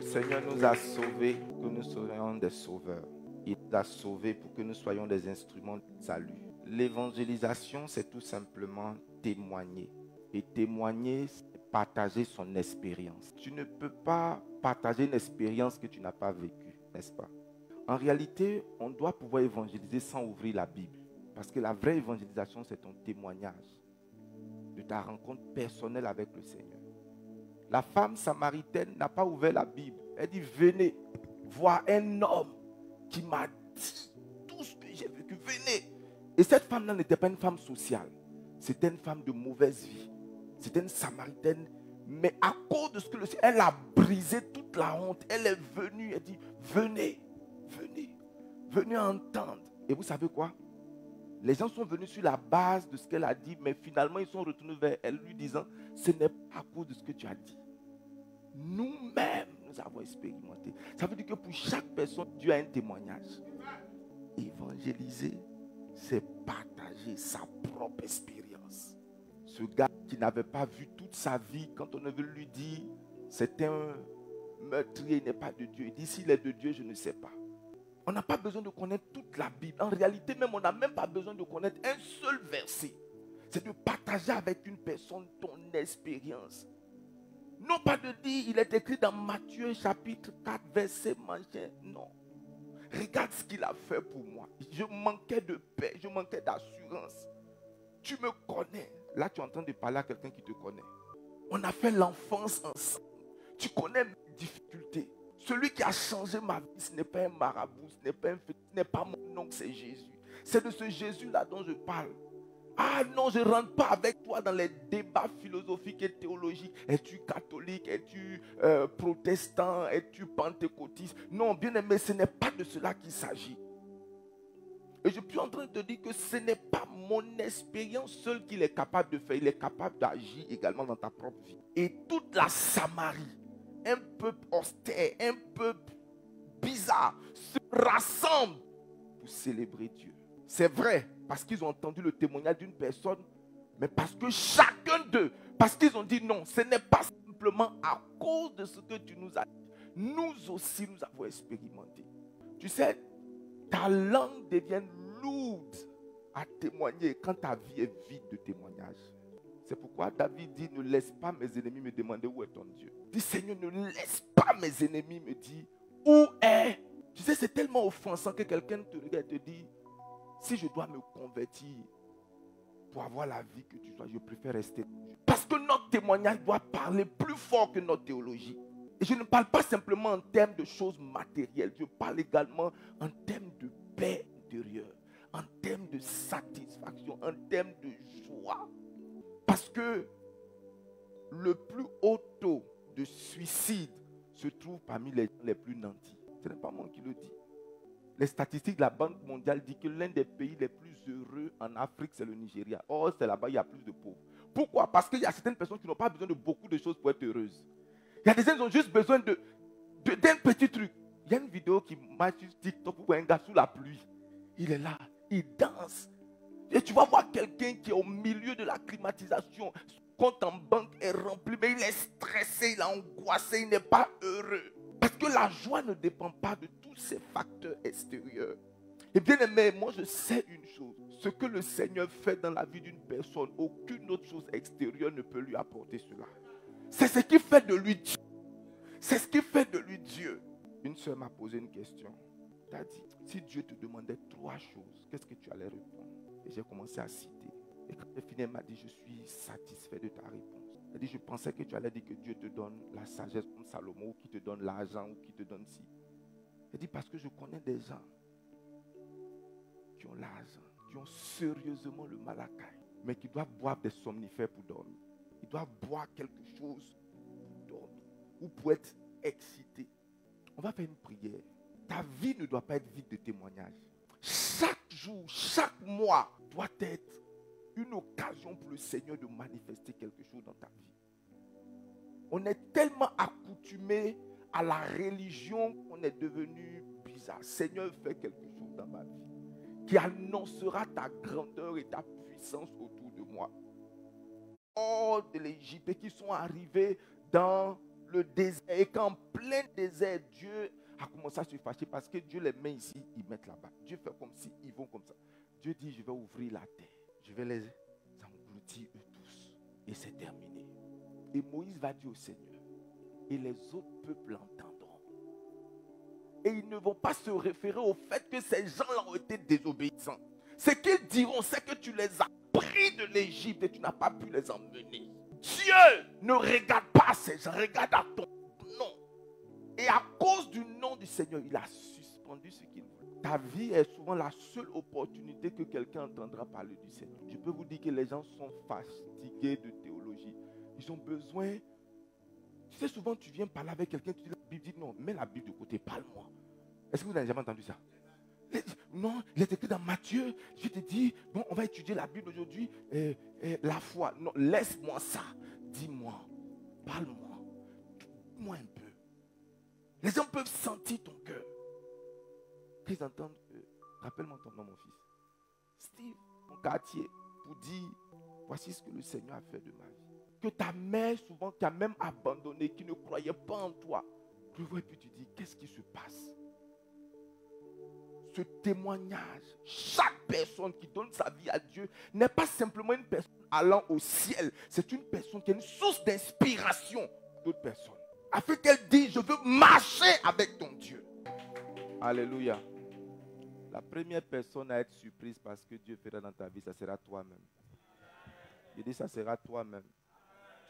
Seigneur nous a sauvés pour que nous soyons des sauveurs. Il nous a sauvés pour que nous soyons des instruments de salut. L'évangélisation, c'est tout simplement témoigner. Et témoigner, c'est partager son expérience. Tu ne peux pas partager une expérience que tu n'as pas vécue, n'est-ce pas? En réalité, on doit pouvoir évangéliser sans ouvrir la Bible. Parce que la vraie évangélisation, c'est ton témoignage de ta rencontre personnelle avec le Seigneur. La femme samaritaine n'a pas ouvert la Bible. Elle dit, venez voir un homme qui m'a dit tout ce que j'ai vécu. Venez. Et cette femme-là n'était pas une femme sociale. C'était une femme de mauvaise vie. C'était une samaritaine. Mais à cause de ce que le Seigneur, elle a brisé toute la honte. Elle est venue, elle dit, venez, venez, venez entendre. Et vous savez quoi? Les gens sont venus sur la base de ce qu'elle a dit, mais finalement ils sont retournés vers elle lui disant, ce n'est pas à cause de ce que tu as dit. Nous-mêmes, nous avons expérimenté. Ça veut dire que pour chaque personne, Dieu a un témoignage. Évangéliser, c'est partager sa propre expérience. Ce gars qui n'avait pas vu toute sa vie, quand on avait lui dit, c'est un meurtrier, il n'est pas de Dieu. Il dit, s'il est de Dieu, je ne sais pas. On n'a pas besoin de connaître toute la Bible. En réalité, même, on n'a même pas besoin de connaître un seul verset. C'est de partager avec une personne ton expérience. Non pas de dire, il est écrit dans Matthieu chapitre 4, verset machin. Non. Regarde ce qu'il a fait pour moi. Je manquais de paix, je manquais d'assurance. Tu me connais. Là, tu es en train de parler à quelqu'un qui te connaît. On a fait l'enfance ensemble. Tu connais mes difficultés. Celui qui a changé ma vie, ce n'est pas un marabout, ce n'est pas mon oncle, c'est Jésus. C'est de ce Jésus-là dont je parle. Ah non, je ne rentre pas avec toi dans les débats philosophiques et théologiques. Es-tu catholique? Es-tu protestant? Es-tu pentecôtiste? Non, bien aimé, ce n'est pas de cela qu'il s'agit. Et je suis en train de te dire que ce n'est pas mon expérience seule qu'il est capable de faire. Il est capable d'agir également dans ta propre vie. Et toute la Samarie, un peuple austère, un peuple bizarre, se rassemble pour célébrer Dieu. C'est vrai, parce qu'ils ont entendu le témoignage d'une personne, mais parce que chacun d'eux, parce qu'ils ont dit non, ce n'est pas simplement à cause de ce que tu nous as dit. Nous aussi, nous avons expérimenté. Tu sais, ta langue devient lourde à témoigner quand ta vie est vide de témoignages. C'est pourquoi David dit, ne laisse pas mes ennemis me demander où est ton Dieu. Dis, Seigneur, ne laisse pas mes ennemis me dire où est. Tu sais, c'est tellement offensant que quelqu'un te regarde et te dit, si je dois me convertir pour avoir la vie que tu dois, je préfère rester. Parce que notre témoignage doit parler plus fort que notre théologie. Et je ne parle pas simplement en termes de choses matérielles. Je parle également en termes de paix intérieure, en termes de satisfaction, en termes de joie. Parce que le plus haut taux de suicide se trouve parmi les gens les plus nantis. Ce n'est pas moi qui le dis. Les statistiques de la Banque mondiale disent que l'un des pays les plus heureux en Afrique, c'est le Nigeria. Or, c'est là-bas, il y a plus de pauvres. Pourquoi? Parce qu'il y a certaines personnes qui n'ont pas besoin de beaucoup de choses pour être heureuses. Il y a des gens qui ont juste besoin d'un petit truc. Il y a une vidéo qui marche sur TikTok où un gars sous la pluie. Il est là, il danse. Et tu vas voir quelqu'un qui est au milieu de la climatisation. Son compte en banque est rempli, mais il est stressé, il est angoissé, il n'est pas heureux. Parce que la joie ne dépend pas de tous ces facteurs extérieurs. Et bien aimé, moi je sais une chose. Ce que le Seigneur fait dans la vie d'une personne, aucune autre chose extérieure ne peut lui apporter cela. C'est ce qui fait de lui Dieu. C'est ce qui fait de lui Dieu. Une sœur m'a posé une question. Elle a dit, si Dieu te demandait 3 choses, qu'est-ce que tu allais répondre? Et j'ai commencé à citer. Et quand j'ai fini, elle m'a dit, je suis satisfait de ta réponse. Elle dit, je pensais que tu allais dire que Dieu te donne la sagesse comme Salomon, ou qui te donne l'argent, ou qui te donne ci. Elle dit, parce que je connais des gens qui ont l'argent, qui ont sérieusement le malakai, mais qui doivent boire des somnifères pour dormir. Ils doivent boire quelque chose pour dormir, ou pour être excités. On va faire une prière. Ta vie ne doit pas être vide de témoignages. Chaque jour, chaque mois doit être une occasion pour le Seigneur de manifester quelque chose dans ta vie. On est tellement accoutumé à la religion qu'on est devenu bizarre. Seigneur, fais quelque chose dans ma vie qui annoncera ta grandeur et ta puissance autour de moi. Hors de l'Égypte et qui sont arrivés dans le désert. Et qu'en plein désert, Dieu a commencé à se fâcher parce que Dieu les met ici, ils mettent là-bas. Dieu fait comme si, ils vont comme ça. Dieu dit, je vais ouvrir la terre. Je vais les engloutir eux tous. Et c'est terminé. Et Moïse va dire au Seigneur, et les autres peuples l'entendront. Et ils ne vont pas se référer au fait que ces gens-là ont été désobéissants. Ce qu'ils diront, c'est que tu les as pris de l'Égypte et tu n'as pas pu les emmener. Dieu ne regarde pas ces gens, regarde à ton nom. Et à cause du nom du Seigneur, il a suspendu ce qu'il voulait. Ta vie est souvent la seule opportunité que quelqu'un entendra parler du Seigneur. Je peux vous dire que les gens sont fatigués de théologie. Ils ont besoin. Tu sais, souvent tu viens parler avec quelqu'un, tu dis la Bible, dit non, mets la Bible de côté, parle-moi. Est-ce que vous n'avez jamais entendu ça? Non, il est écrit dans Matthieu. Je te dis, bon, on va étudier la Bible aujourd'hui. La foi. Non, laisse-moi ça. Dis-moi, parle-moi. Dis-moi un peu. Les gens peuvent sentir ton cœur. Qu'ils entendent, rappelle-moi ton nom, mon fils. Steve, mon quartier, pour dire, voici ce que le Seigneur a fait de ma vie. Que ta mère, souvent, t'a même abandonné, qui ne croyait pas en toi. Tu vois, et puis tu dis, qu'est-ce qui se passe? Ce témoignage, chaque personne qui donne sa vie à Dieu n'est pas simplement une personne allant au ciel. C'est une personne qui est une source d'inspiration pour d'autres personnes. Afin qu'elle dise, je veux marcher avec ton Dieu. Alléluia. La première personne à être surprise parce que Dieu fera dans ta vie, ça sera toi-même. Je dis, ça sera toi-même.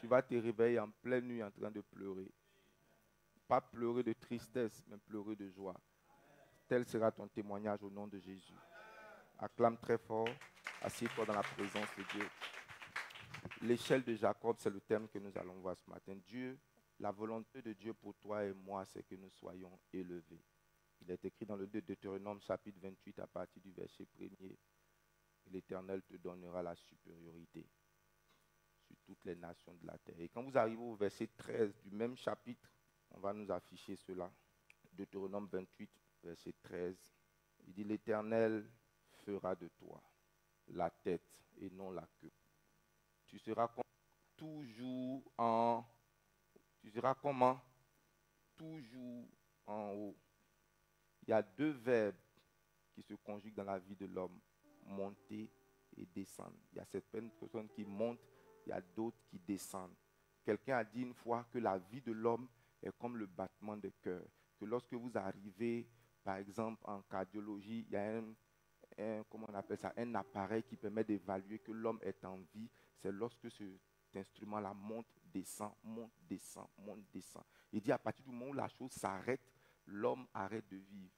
Tu vas te réveiller en pleine nuit en train de pleurer. Pas pleurer de tristesse, mais pleurer de joie. Tel sera ton témoignage au nom de Jésus. Acclame très fort. Assieds-toi dans la présence de Dieu. L'échelle de Jacob, c'est le thème que nous allons voir ce matin. Dieu, la volonté de Dieu pour toi et moi, c'est que nous soyons élevés. Il est écrit dans le Deutéronome chapitre 28 à partir du verset 1er. L'Éternel te donnera la supériorité sur toutes les nations de la terre. Et quand vous arrivez au verset 13 du même chapitre, on va nous afficher cela. Deutéronome 28. Verset 13, il dit, l'Éternel fera de toi la tête et non la queue. Tu seras toujours en haut. Il y a deux verbes qui se conjuguent dans la vie de l'homme, monter et descendre. Il y a certaines personnes qui montent, il y a d'autres qui descendent. Quelqu'un a dit une fois que la vie de l'homme est comme le battement de cœur, que lorsque vous arrivez, par exemple, en cardiologie, il y a un appareil qui permet d'évaluer que l'homme est en vie. C'est lorsque cet instrument-là monte, descend, monte, descend, monte, descend. Il dit à partir du moment où la chose s'arrête, l'homme arrête de vivre.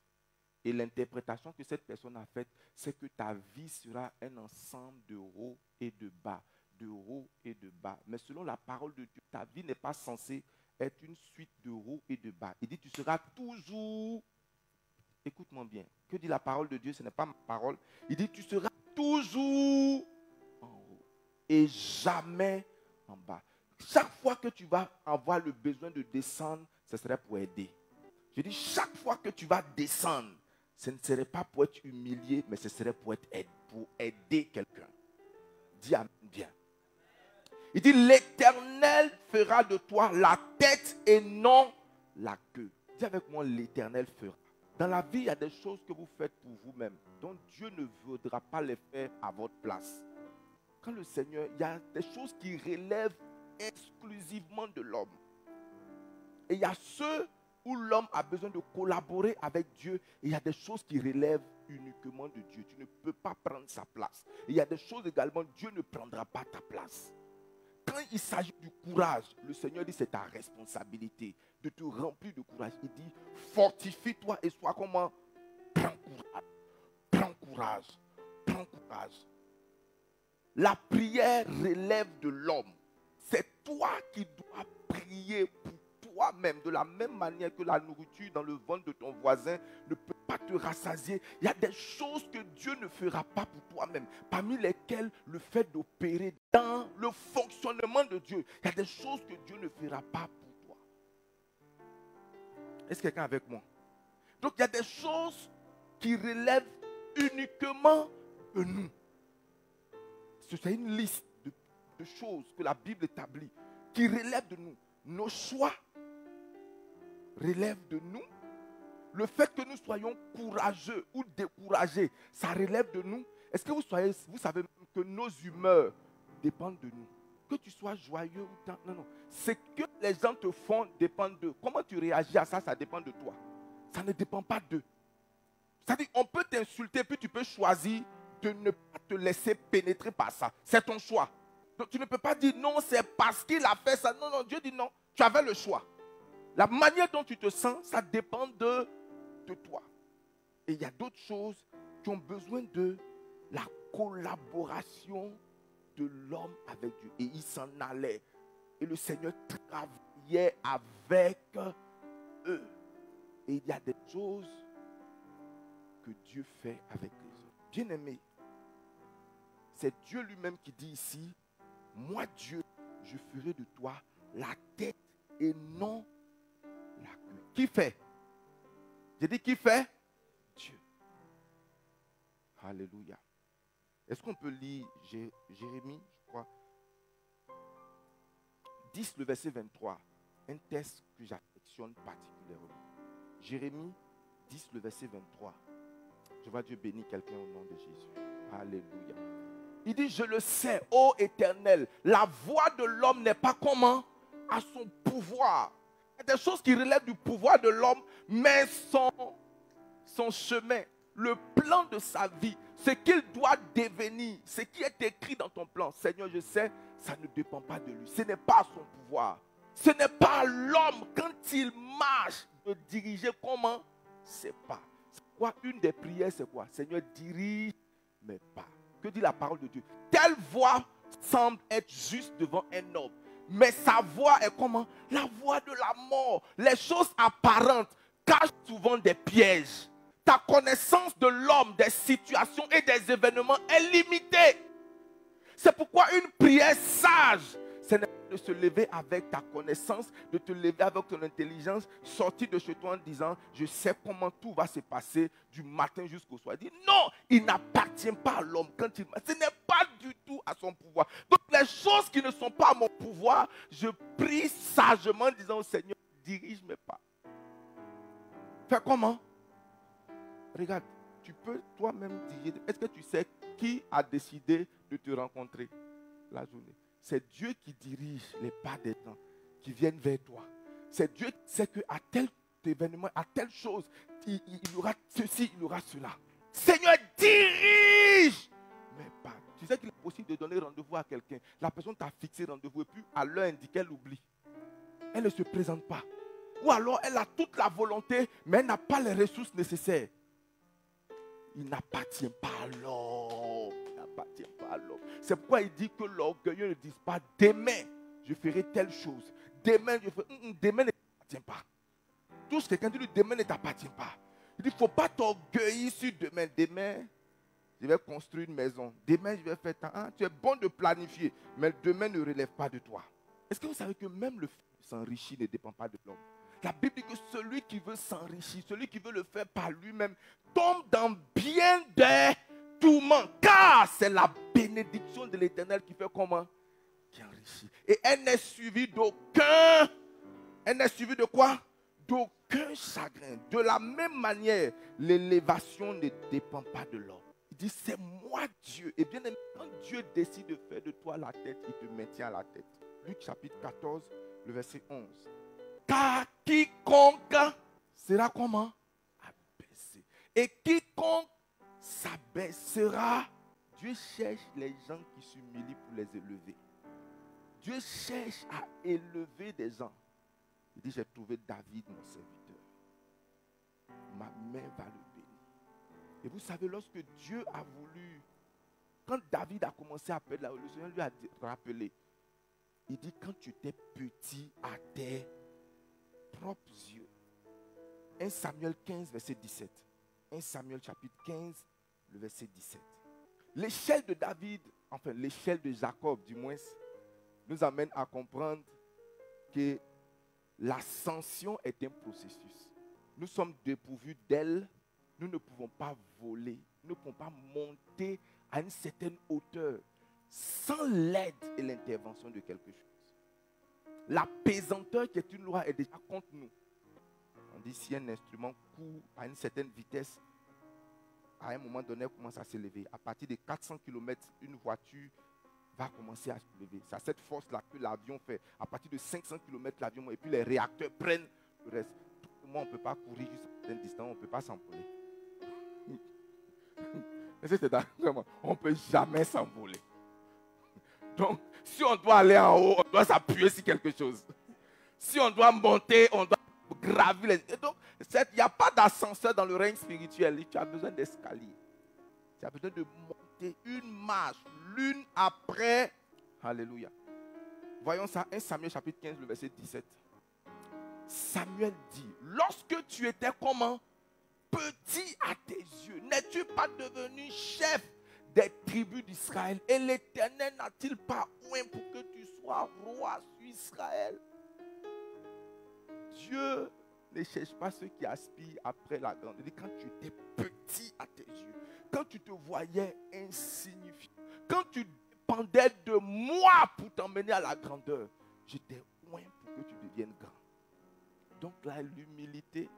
Et l'interprétation que cette personne a faite, c'est que ta vie sera un ensemble de hauts et de bas, de hauts et de bas. Mais selon la parole de Dieu, ta vie n'est pas censée être une suite de hauts et de bas. Il dit, tu seras toujours... Écoute-moi bien. Que dit la parole de Dieu? Ce n'est pas ma parole. Il dit, tu seras toujours en haut et jamais en bas. Chaque fois que tu vas avoir le besoin de descendre, ce serait pour aider. Je dis, chaque fois que tu vas descendre, ce ne serait pas pour être humilié, mais ce serait pour aider quelqu'un. Dis amen bien. Il dit, l'Éternel fera de toi la tête et non la queue. Dis avec moi, l'Éternel fera. Dans la vie, il y a des choses que vous faites pour vous-même, dont Dieu ne voudra pas les faire à votre place. Quand le Seigneur, il y a des choses qui relèvent exclusivement de l'homme. Et il y a ceux où l'homme a besoin de collaborer avec Dieu. Et il y a des choses qui relèvent uniquement de Dieu. Tu ne peux pas prendre sa place. Et il y a des choses également, Dieu ne prendra pas ta place. Quand il s'agit du courage, le Seigneur dit c'est ta responsabilité de te remplir de courage. Il dit fortifie-toi et sois comment? Prends courage, prends courage, prends courage. La prière relève de l'homme. C'est toi qui dois prier pour toi-même. De la même manière que la nourriture dans le ventre de ton voisin ne peut pas te rassasier. Il y a des choses que Dieu ne fera pas pour toi-même. Parmi lesquelles le fait d'opérer dans le fonctionnement de Dieu. Il y a des choses que Dieu ne fera pas pour toi. Est-ce que quelqu'un est avec moi? Donc il y a des choses qui relèvent uniquement de nous. C'est une liste de choses que la Bible établit qui relèvent de nous. Nos choix, relève de nous. Le fait que nous soyons courageux ou découragés, ça relève de nous. Est-ce que vous savez que nos humeurs dépendent de nous? Que tu sois joyeux ou non, non. Ce que les gens te font dépend d'eux. Comment tu réagis à ça, ça dépend de toi. Ça ne dépend pas d'eux. C'est-à-dire, on peut t'insulter, puis tu peux choisir de ne pas te laisser pénétrer par ça. C'est ton choix. Donc, tu ne peux pas dire non, c'est parce qu'il a fait ça. Non, non, Dieu dit non. Tu avais le choix. La manière dont tu te sens, ça dépend de toi. Et il y a d'autres choses qui ont besoin de la collaboration de l'homme avec Dieu. Et il s'en allait. Et le Seigneur travaillait avec eux. Et il y a des choses que Dieu fait avec les autres. Bien-aimé, c'est Dieu lui-même qui dit ici, moi Dieu, je ferai de toi la tête et non la queue. Qui fait? J'ai dit qui fait? Dieu. Alléluia. Est-ce qu'on peut lire Jérémie, je crois, 10, le verset 23, un texte que j'affectionne particulièrement. Jérémie 10, le verset 23. Je vois Dieu bénir quelqu'un au nom de Jésus. Alléluia. Il dit, je le sais, ô Éternel, la voix de l'homme n'est pas comment? À son pouvoir. Il y a des choses qui relèvent du pouvoir de l'homme, mais son chemin, le plan de sa vie, ce qu'il doit devenir, ce qui est écrit dans ton plan. Seigneur, je sais, ça ne dépend pas de lui. Ce n'est pas son pouvoir. Ce n'est pas à l'homme, quand il marche, de diriger comment? C'est pas. C'est quoi? Une des prières, c'est quoi? Seigneur, dirige mes pas. Que dit la parole de Dieu? Telle voix semble être juste devant un homme. Mais sa voix est comment? La voix de la mort. Les choses apparentes cachent souvent des pièges. Ta connaissance de l'homme, des situations et des événements est limitée. C'est pourquoi une prière sage, ce n'est pas de se lever avec ta connaissance, de te lever avec ton intelligence, sortir de chez toi en disant, je sais comment tout va se passer du matin jusqu'au soir. Dit, non, il n'appartient pas à l'homme quand il marche. Ce n'est pas du tout à son pouvoir. Donc les choses qui ne sont pas à mon pouvoir, je prie sagement en disant au Seigneur, dirige mes pas. Fais comment? Regarde, tu peux toi-même dire, est-ce que tu sais qui a décidé de te rencontrer la journée? C'est Dieu qui dirige les pas des gens qui viennent vers toi. C'est Dieu qui sait qu'à tel événement, à telle chose, il y aura ceci, il y aura cela. Seigneur, dirige mes pas. Tu sais qu'il est possible de donner rendez-vous à quelqu'un. La personne t'a fixé rendez-vous et puis à l'heure indiquée, elle oublie. Elle ne se présente pas. Ou alors elle a toute la volonté, mais elle n'a pas les ressources nécessaires. Il n'appartient pas à l'homme. Il n'appartient pas à l'homme. C'est pourquoi il dit que l'orgueilleux ne dit pas demain, je ferai telle chose. Demain, je ferai. Demain ne t'appartient pas. Tous quelqu'un dit demain ne t'appartient pas. Il dit il ne faut pas t'orgueillir sur demain. Demain, je vais construire une maison. Demain, je vais faire tant. Tu es bon de planifier, mais demain ne relève pas de toi. Est-ce que vous savez que même le fait de s'enrichir ne dépend pas de l'homme? La Bible dit que celui qui veut s'enrichir, celui qui veut le faire par lui-même, tombe dans bien des tourments. Car c'est la bénédiction de l'Éternel qui fait comment? Qui enrichit. Et elle n'est suivie d'aucun. Elle n'est suivie de quoi? D'aucun chagrin. De la même manière, l'élévation ne dépend pas de l'homme. Il dit, c'est moi Dieu. Et bien, quand Dieu décide de faire de toi la tête, il te maintient à la tête. Luc chapitre 14, le verset 11. Car quiconque sera comment? Abaissé. Et quiconque s'abaissera, Dieu cherche les gens qui s'humilient pour les élever. Dieu cherche à élever des gens. Il dit, j'ai trouvé David, mon serviteur. Ma main va le bénir. Et vous savez, lorsque Dieu a voulu, quand David a commencé à perdre la le Seigneur lui a rappelé. Il dit, quand tu étais petit à tes propres yeux. 1 Samuel 15, verset 17. 1 Samuel chapitre 15, le verset 17. L'échelle de David, enfin l'échelle de Jacob du moins, nous amène à comprendre que l'ascension est un processus. Nous sommes dépourvus d'ailes, nous ne pouvons pas voler, nous ne pouvons pas monter à une certaine hauteur sans l'aide et l'intervention de quelque chose. La pesanteur qui est une loi est déjà contre nous. dit, si un instrument court à une certaine vitesse, à un moment donné, elle commence à s'élever. À partir de 400 km, une voiture va commencer à se lever. C'est cette force-là que l'avion fait. À partir de 500 km, l'avion, et puis les réacteurs prennent le reste. Tout le monde, on ne peut pas courir jusqu'à une certaine distance, on ne peut pas s'envoler. On ne peut jamais s'envoler. Donc, si on doit aller en haut, on doit s'appuyer sur quelque chose. Si on doit monter, on doit gravir les... Et donc, il n'y a pas d'ascenseur dans le règne spirituel. Tu as besoin d'escalier. Tu as besoin de monter une marche, l'une après. Alléluia. Voyons ça, 1 Samuel chapitre 15, le verset 17. Samuel dit, lorsque tu étais comment? Petit à tes yeux, n'es-tu pas devenu chef des tribus d'Israël? Et l'Éternel n'a-t-il pas oint pour que tu sois roi sur Israël? Dieu ne cherche pas ceux qui aspirent après la grandeur. Quand tu étais petit à tes yeux, quand tu te voyais insignifiant, quand tu dépendais de moi pour t'emmener à la grandeur, je t'ai oint pour que tu deviennes grand. Donc là, l'humilité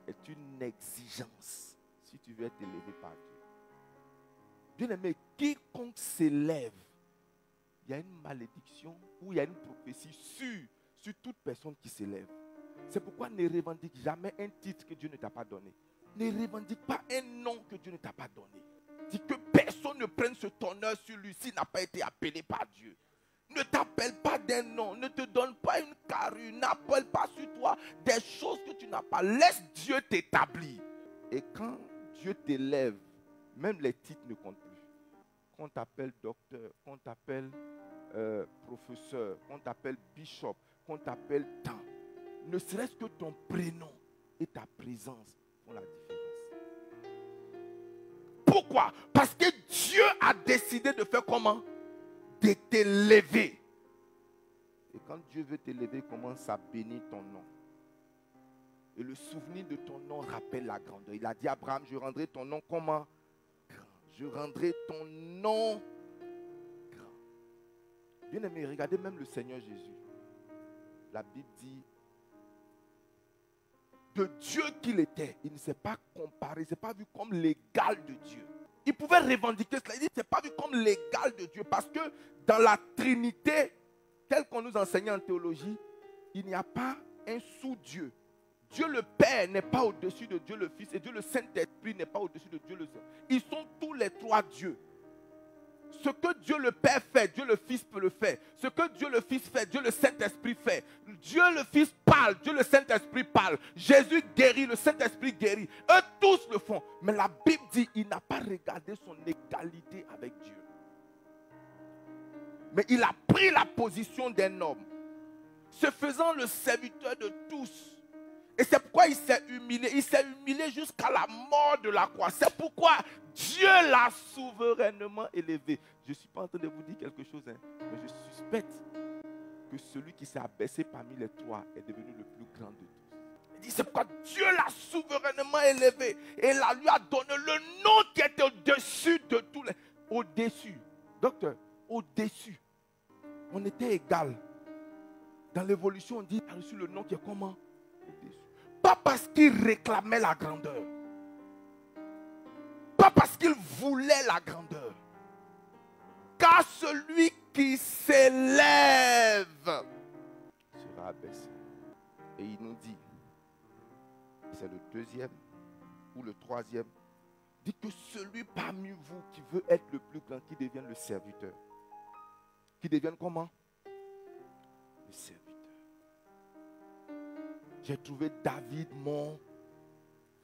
est une exigence si tu veux être élevé par Dieu. Bien-aimé, quiconque s'élève, il y a une malédiction ou il y a une prophétie sur toute personne qui s'élève. C'est pourquoi ne revendique jamais un titre que Dieu ne t'a pas donné. Ne revendique pas un nom que Dieu ne t'a pas donné. Dis que personne ne prenne cet honneur sur lui s'il n'a pas été appelé par Dieu. Ne t'appelle pas d'un nom, ne te donne pas une carrure, n'appelle pas sur toi des choses que tu n'as pas. Laisse Dieu t'établir. Et quand Dieu t'élève, même les titres ne comptent plus. Qu'on t'appelle docteur, qu'on t'appelle professeur, qu'on t'appelle bishop, qu'on t'appelle tant. Ne serait-ce que ton prénom et ta présence font la différence. Pourquoi? Parce que Dieu a décidé de faire comment? De t'élever. Et quand Dieu veut t'élever, il commence à bénir ton nom. Et le souvenir de ton nom rappelle la grandeur. Il a dit à Abraham, je rendrai ton nom comment? Grand. Je rendrai ton nom grand. Bien aimé, regardez même le Seigneur Jésus. La Bible dit, de Dieu qu'il était, il ne s'est pas comparé, il ne s'est pas vu comme l'égal de Dieu. Il pouvait revendiquer cela, il dit, il ne s'est pas vu comme l'égal de Dieu, parce que dans la Trinité, tel qu'on nous enseignait en théologie, il n'y a pas un sous-Dieu. Dieu le Père n'est pas au-dessus de Dieu le Fils, et Dieu le Saint-Esprit n'est pas au-dessus de Dieu le Saint. Ils sont tous les trois dieux. Ce que Dieu le Père fait, Dieu le Fils peut le faire. Ce que Dieu le Fils fait, Dieu le Saint-Esprit fait. Dieu le Fils parle, Dieu le Saint-Esprit parle. Jésus guérit, le Saint-Esprit guérit. Eux tous le font. Mais la Bible dit, il n'a pas regardé son égalité avec Dieu. Mais il a pris la position d'un homme, se faisant le serviteur de tous. Et c'est pourquoi il s'est humilié. Il s'est humilié jusqu'à la mort de la croix. C'est pourquoi Dieu l'a souverainement élevé. Je ne suis pas en train de vous dire quelque chose, mais je suspecte que celui qui s'est abaissé parmi les trois est devenu le plus grand de tous. Il dit, c'est pourquoi Dieu l'a souverainement élevé. Et là, lui a donné le nom qui était au-dessus de tous les... Au-dessus. Docteur, au-dessus. On était égal. Dans l'évolution, on dit, il a reçu le nom qui est comment? Au-dessus. Pas parce qu'il réclamait la grandeur. Pas parce qu'il voulait la grandeur. Car celui qui s'élève sera abaissé. Et il nous dit, c'est le deuxième ou le troisième, dit que celui parmi vous qui veut être le plus grand, qui devienne le serviteur. Qui devienne comment? Le serviteur. J'ai trouvé David mon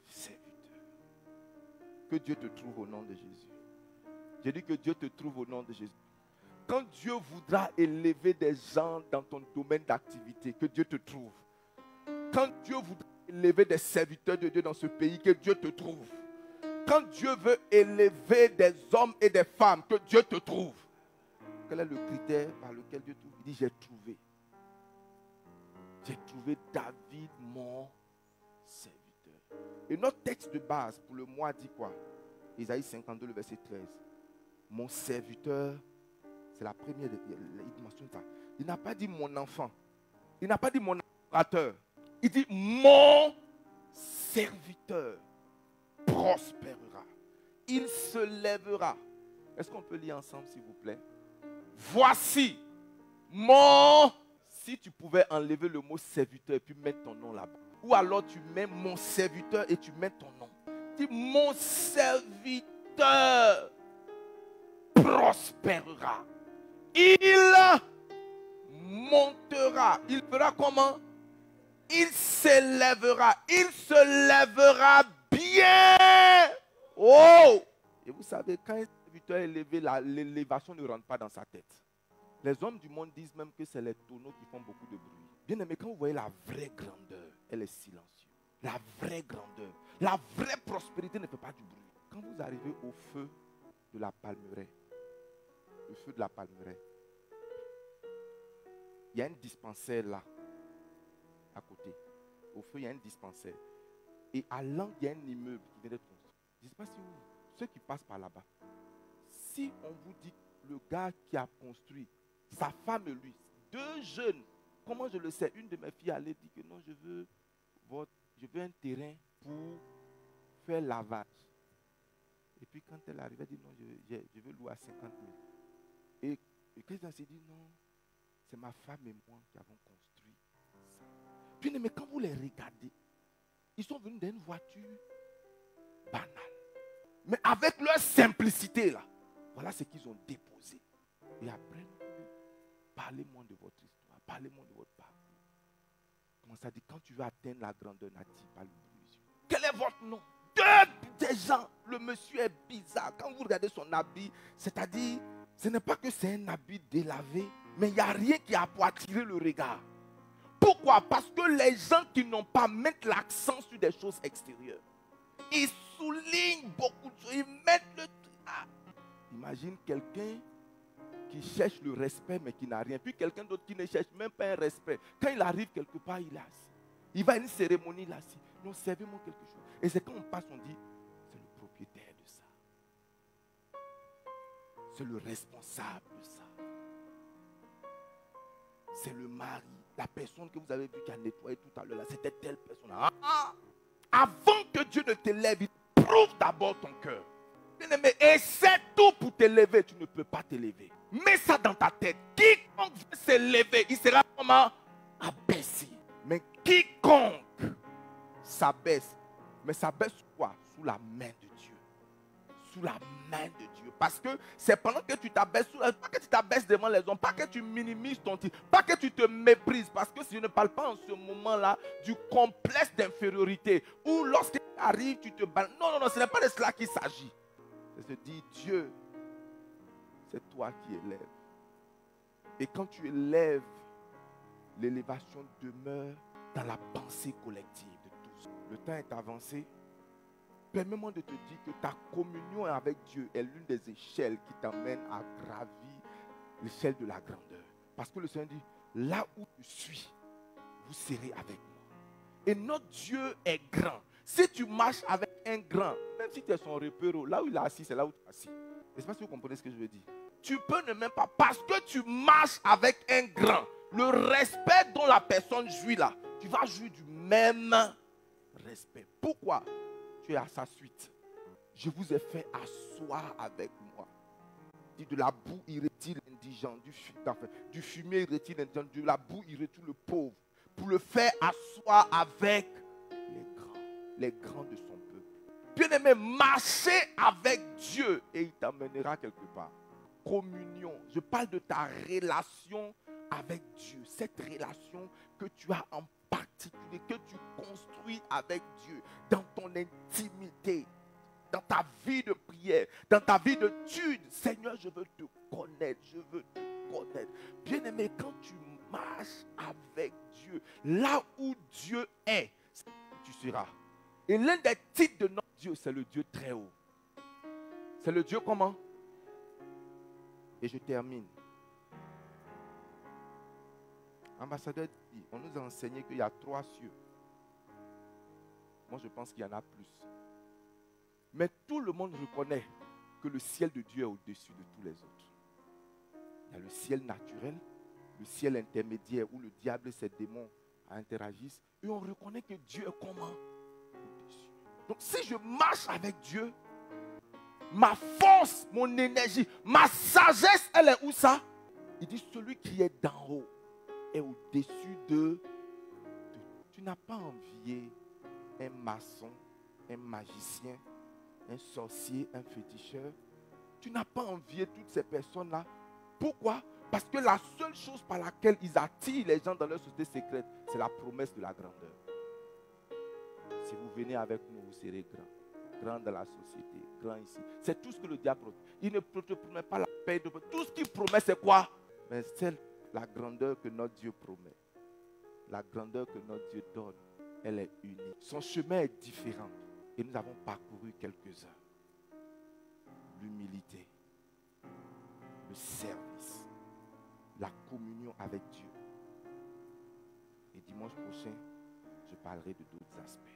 serviteur. Que Dieu te trouve au nom de Jésus. J'ai dit que Dieu te trouve au nom de Jésus. Quand Dieu voudra élever des gens dans ton domaine d'activité, que Dieu te trouve. Quand Dieu voudra élever des serviteurs de Dieu dans ce pays, que Dieu te trouve. Quand Dieu veut élever des hommes et des femmes, que Dieu te trouve. Quel est le critère par lequel Dieu trouve? Il dit, j'ai trouvé. J'ai trouvé David, mon serviteur. Et notre texte de base pour le mois dit quoi? Isaïe 52, le verset 13. Mon serviteur, c'est la première, il mentionne ça. Il n'a pas dit mon enfant. Il n'a pas dit mon adorateur. Il dit, mon serviteur prospérera. Il se lèvera. Est-ce qu'on peut lire ensemble, s'il vous plaît? Voici mon... Si tu pouvais enlever le mot serviteur et puis mettre ton nom là-bas. Ou alors tu mets mon serviteur et tu mets ton nom. Dis, mon serviteur prospérera. Il montera. Il fera comment? Il s'élèvera. Il se lèvera bien. Oh! Et vous savez, quand un serviteur est élevé, l'élévation ne rentre pas dans sa tête. Les hommes du monde disent même que c'est les tonneaux qui font beaucoup de bruit. Bien aimé, quand vous voyez la vraie grandeur, elle est silencieuse. La vraie grandeur, la vraie prospérité ne fait pas du bruit. Quand vous arrivez au feu de la palmeraie, le feu de la palmeraie, il y a un dispensaire là, à côté. Au feu, il y a un dispensaire. Et à l'angle, il y a un immeuble qui vient d'être construit. Je ne sais pas si vous, ceux qui passent par là-bas, si on vous dit le gars qui a construit, sa femme et lui, deux jeunes, comment je le sais? Une de mes filles allait dire que non, je veux un terrain pour faire lavage. Et puis quand elle arrivait, elle dit non, je veux louer à 50 000. Et quand elle s'est dit non, c'est ma femme et moi qui avons construit ça. Puis mais quand vous les regardez, ils sont venus dans une voiture banale. Mais avec leur simplicité là, voilà ce qu'ils ont déposé. Et après, parlez-moi de votre histoire, parlez-moi de votre parcours. Comment ça dit, quand tu veux atteindre la grandeur, n'attire pas le bruit. Quel est votre nom? Des gens, le monsieur est bizarre. Quand vous regardez son habit, c'est-à-dire, ce n'est pas que c'est un habit délavé, mais il n'y a rien qui a pour attirer le regard. Pourquoi? Parce que les gens qui n'ont pas mettent l'accent sur des choses extérieures. Ils soulignent beaucoup de choses, ils mettent le... Imagine quelqu'un qui cherche le respect mais qui n'a rien. Puis quelqu'un d'autre qui ne cherche même pas un respect. Quand il arrive quelque part, il est assis. Il va à une cérémonie là, assis. Non, servez-moi quelque chose. Et c'est quand on passe, on dit, c'est le propriétaire de ça. C'est le responsable de ça. C'est le mari. La personne que vous avez vue qui a nettoyé tout à l'heure là, c'était telle personne. Avant que Dieu ne t'élève, il prouve d'abord ton cœur. Bien-aimé, et c'est tout pour t'élever, tu ne peux pas t'élever. Mets ça dans ta tête. Quiconque veut s'élever, il sera comment? Abaissé. Mais quiconque s'abaisse, mais s'abaisse quoi? Sous la main de Dieu. Sous la main de Dieu. Parce que c'est pendant que tu t'abaisses, pas que tu t'abaisses devant les hommes, pas que tu minimises ton titre, pas que tu te méprises. Parce que si je ne parle pas en ce moment-là du complexe d'infériorité, où lorsqu'il arrive, tu te bats. Non, ce n'est pas de cela qu'il s'agit. C'est de dire, Dieu, c'est toi qui élèves. Et quand tu élèves, l'élévation demeure dans la pensée collective de tous. Le temps est avancé. Permets-moi de te dire que ta communion avec Dieu est l'une des échelles qui t'amène à gravir l'échelle de la grandeur. Parce que le Seigneur dit, là où je suis, vous serez avec moi. Et notre Dieu est grand. Si tu marches avec un grand, même si tu es son repère, là où il est assis, c'est là où tu es assis. Je ne sais pas si vous comprenez ce que je veux dire. Tu peux ne même pas, parce que tu marches avec un grand, le respect dont la personne jouit là, tu vas jouir du même respect. Pourquoi? Tu es à sa suite. Je vous ai fait asseoir avec moi. Dit de la boue irait-il l'indigent, du fumier irait-il l'indigent, de la boue irait-il le pauvre, pour le faire asseoir avec les grands de son peuple. Bien-aimé, marchez avec Dieu et il t'amènera quelque part. Communion, je parle de ta relation avec Dieu, cette relation que tu as en particulier, que tu construis avec Dieu, dans ton intimité, dans ta vie de prière, dans ta vie d'étude. Seigneur, je veux te connaître, je veux te connaître. Bien-aimé, quand tu marches avec Dieu, là où Dieu est, tu seras. Et l'un des titres de notre Dieu, c'est le Dieu très haut. C'est le Dieu comment? Et je termine. Ambassadeur dit, on nous a enseigné qu'il y a 3 cieux. Moi, je pense qu'il y en a plus. Mais tout le monde reconnaît que le ciel de Dieu est au-dessus de tous les autres. Il y a le ciel naturel, le ciel intermédiaire où le diable et ses démons interagissent et on reconnaît que Dieu est comment au-dessus. Donc si je marche avec Dieu, ma force, mon énergie, ma sagesse, elle est où ça? Il dit celui qui est d'en haut est au-dessus de... Tu n'as pas envié un maçon, un magicien, un sorcier, un féticheur. Tu n'as pas envié toutes ces personnes-là. Pourquoi? Parce que la seule chose par laquelle ils attirent les gens dans leur société secrète, c'est la promesse de la grandeur. Si vous venez avec nous, vous serez grand. Grand dans la société, grand ici. C'est tout ce que le diable promet. Il ne te promet pas la paix. Tout ce qu'il promet, c'est quoi? Mais c'est la grandeur que notre Dieu promet. La grandeur que notre Dieu donne, elle est unique. Son chemin est différent. Et nous avons parcouru quelques-uns. L'humilité, le service, la communion avec Dieu. Et dimanche prochain, je parlerai de d'autres aspects.